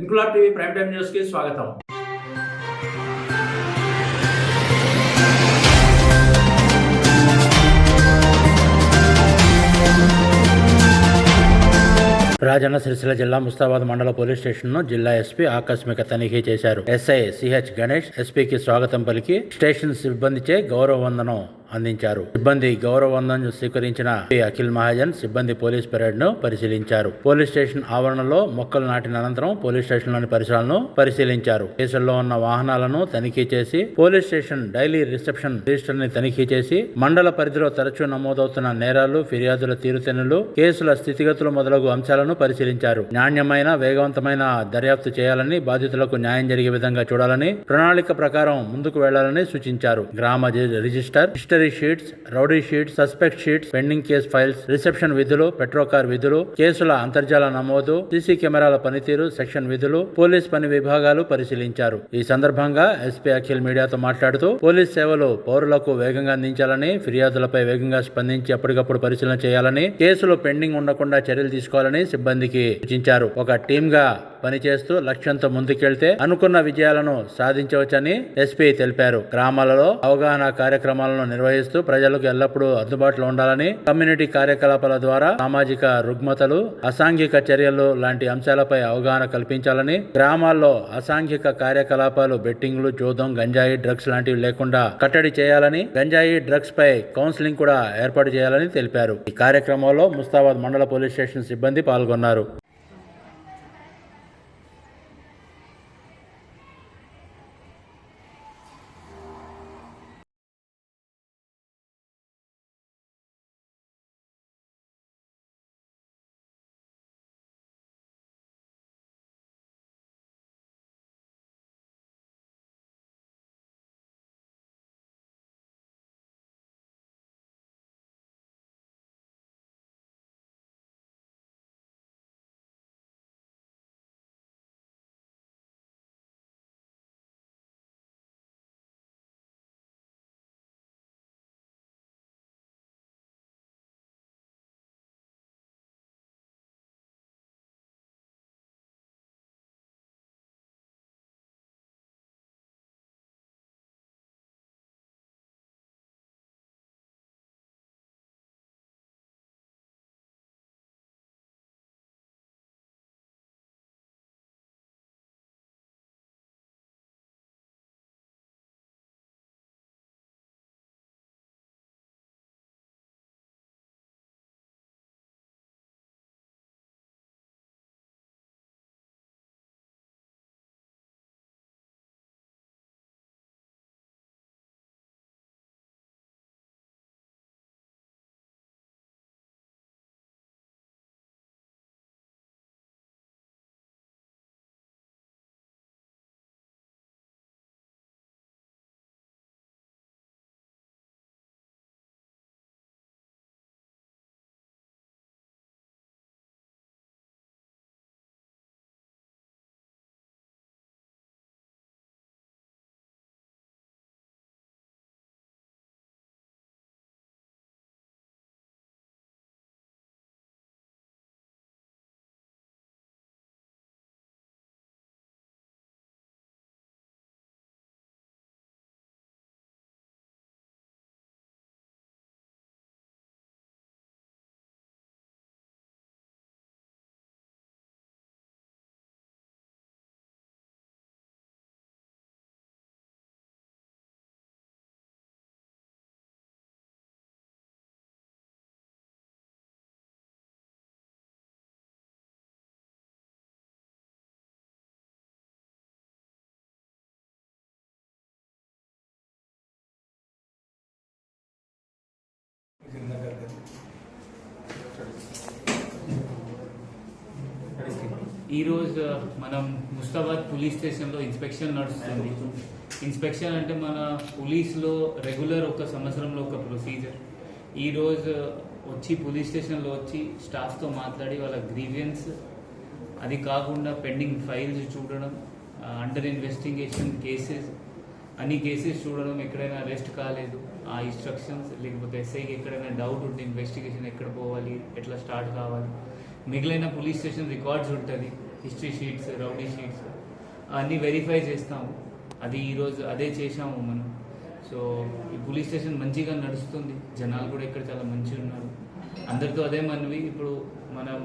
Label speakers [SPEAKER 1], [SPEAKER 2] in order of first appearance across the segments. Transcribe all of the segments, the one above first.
[SPEAKER 1] Inquilab TV prime time news కి స్వాగతం. రాజన్న సిరిసిల్ల జిల్లా ముస్తాబాద్ మండల పోలీస్ స్టేషన్ ను జిల్లా ఎస్పీ ఆకస్మిక తనిఖీ చేశారు. ఎస్ఐ సిహెచ్ గణేష్ ఎస్పీకి స్వాగతం పలికి స్టేషన్ సిబ్బందిచే గౌరవ వందనం అందించారు. సిబ్బంది గౌరవ వందనం స్వీకరించిన అఖిల్ మహాజన్ సిబ్బంది పోలీస్ పెరేడ్ ను పరిశీలించారు. పోలీస్ స్టేషన్ ఆవరణలో మొక్కలు నాటిన అనంతరం పోలీస్ స్టేషన్ లోని పరిసరాలను పరిశీలించారు. కేసుల్లో ఉన్న వాహనాలను తనిఖీ చేసి police station daily reception register ని తనిఖీ చేసి మండల పరిధిలో తరచూ నమోదవుతున్న నేరాలు, ఫిర్యాదుల తీరుతెన్నులు, కేసుల స్థితిగతులు మొదలగు అంశాలను పరిశీలించారు. నాణ్యమైన, వేగవంతమైన దర్యాప్తు చేయాలని, బాధితులకు న్యాయం జరిగే విధంగా చూడాలని, ప్రణాళిక ప్రకారం ముందుకు వెళ్లాలని సూచించారు. గ్రామ register, history sheets, rowdy sheets, suspect sheets, pending case files, reception విధులు, పెట్రోకార్ విధులు, కేసుల అంతర్జాల నమోదు, సీసీ కెమెరాల పనితీరు, సెక్షన్ విధులు, పోలీస్ పని విభాగాలు పరిశీలించారు. ఈ సందర్భంగా ఎస్పీ అఖిల్ మీడియాతో మాట్లాడుతూ పోలీస్ సేవలు పౌరులకు వేగంగా అందించాలని, ఫిర్యాదులపై వేగంగా స్పందించి ఎప్పటికప్పుడు పరిశీలన చేయాలని, కేసులు పెండింగ్ ఉండకుండా చర్యలు తీసుకోవాలని సిబ్బందికి సూచించారు. ఒక టీమ్ గా పనిచేస్తూ లక్ష్యంతో ముందుకెళ్తే అనుకున్న విజయాలను సాధించవచ్చని ఎస్పీ తెలిపారు. గ్రామాలలో అవగాహన కార్యక్రమాలను నిర్వహిస్తూ ప్రజలకు ఎల్లప్పుడూ అందుబాటులో ఉండాలని, కమ్యూనిటీ కార్యకలాపాల ద్వారా సామాజిక రుగ్మతలు, అసాంఘిక చర్యలు లాంటి అంశాలపై అవగాహన కల్పించాలని, గ్రామాల్లో అసాంఘిక కార్యకలాపాలు, బెట్టింగ్లు, జూదం, గంజాయి, డ్రగ్స్ లాంటివి లేకుండా కట్టడి చేయాలని, గంజాయి, డ్రగ్స్ పై కౌన్సిలింగ్ కూడా ఏర్పాటు చేయాలని తెలిపారు. ఈ కార్యక్రమంలో ముస్తాబాద్ మండల పోలీస్ స్టేషన్ సిబ్బంది పాల్గొన్నారు.
[SPEAKER 2] ఈరోజు మనం ముస్తాబాద్ పోలీస్ స్టేషన్లో ఇన్స్పెక్షన్ నడుస్తుంది. ఇన్స్పెక్షన్ అంటే మన పోలీస్లో రెగ్యులర్ ఒక సంవత్సరంలో ఒక ప్రొసీజర్. ఈరోజు వచ్చి పోలీస్ స్టేషన్లో వచ్చి స్టాఫ్తో మాట్లాడి వాళ్ళ గ్రీవియన్స్, అది కాకుండా పెండింగ్ ఫైల్స్ చూడడం, అండర్ ఇన్వెస్టిగేషన్ కేసెస్, అన్ని కేసెస్ చూడడం, ఎక్కడైనా అరెస్ట్ కాలేదు ఆ ఇన్స్ట్రక్షన్స్, లేకపోతే ఎస్ఐకి ఎక్కడైనా డౌట్ ఉంటే ఇన్వెస్టిగేషన్ ఎక్కడ పోవాలి, ఎట్లా స్టార్ట్ కావాలి, మిగిలిన పోలీస్ స్టేషన్ రికార్డ్స్ ఉంటుంది, హిస్టరీ షీట్స్, రౌడీ షీట్స్ అన్నీ వెరిఫై చేస్తాము. అది ఈరోజు అదే చేసాము మనం. సో ఈ పోలీస్ స్టేషన్ మంచిగా నడుస్తుంది, జనాలు కూడా ఇక్కడ చాలా మంచిగా ఉన్నారు. అందరితో అదే మనవి, ఇప్పుడు మనం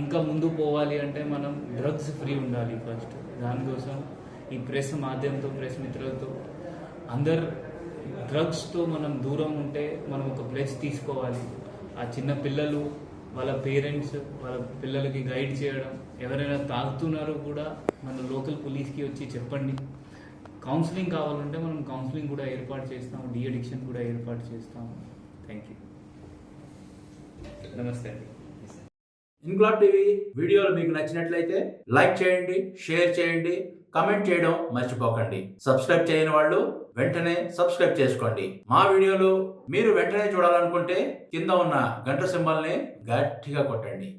[SPEAKER 2] ఇంకా ముందు పోవాలి అంటే మనం డ్రగ్స్ ఫ్రీ ఉండాలి ఫస్ట్. దానికోసం ఈ ప్రెస్ మాధ్యమంతో, ప్రెస్ మిత్రులతో అందరు డ్రగ్స్తో మనం దూరం ఉంటే మనం ఒక ప్లెజ్ తీసుకోవాలి. ఆ చిన్న పిల్లలు, వాళ్ళ పేరెంట్స్ వాళ్ళ పిల్లలకి గైడ్ చేయడం, ఎవరైనా తాగుతున్నారో కూడా మన లోకల్ పోలీస్కి వచ్చి చెప్పండి. కౌన్సిలింగ్ కావాలంటే మనం కౌన్సిలింగ్ కూడా ఏర్పాటు చేస్తాము, డీ అడిక్షన్ కూడా ఏర్పాటు చేస్తాము. Thank you. నమస్తే అండి.
[SPEAKER 1] ఇన్క్లాబ్ టీవీ వీడియోలు మీకు నచ్చినట్లయితే లైక్ చేయండి, షేర్ చేయండి, కమెంట్ చేయడం మర్చిపోకండి. సబ్స్క్రైబ్ చేయని వాళ్ళు వెంటనే సబ్స్క్రైబ్ చేసుకోండి. మా వీడియోలు మీరు వెంటనే చూడాలనుకుంటే కింద ఉన్న గంట సింబల్ని గట్టిగా కొట్టండి.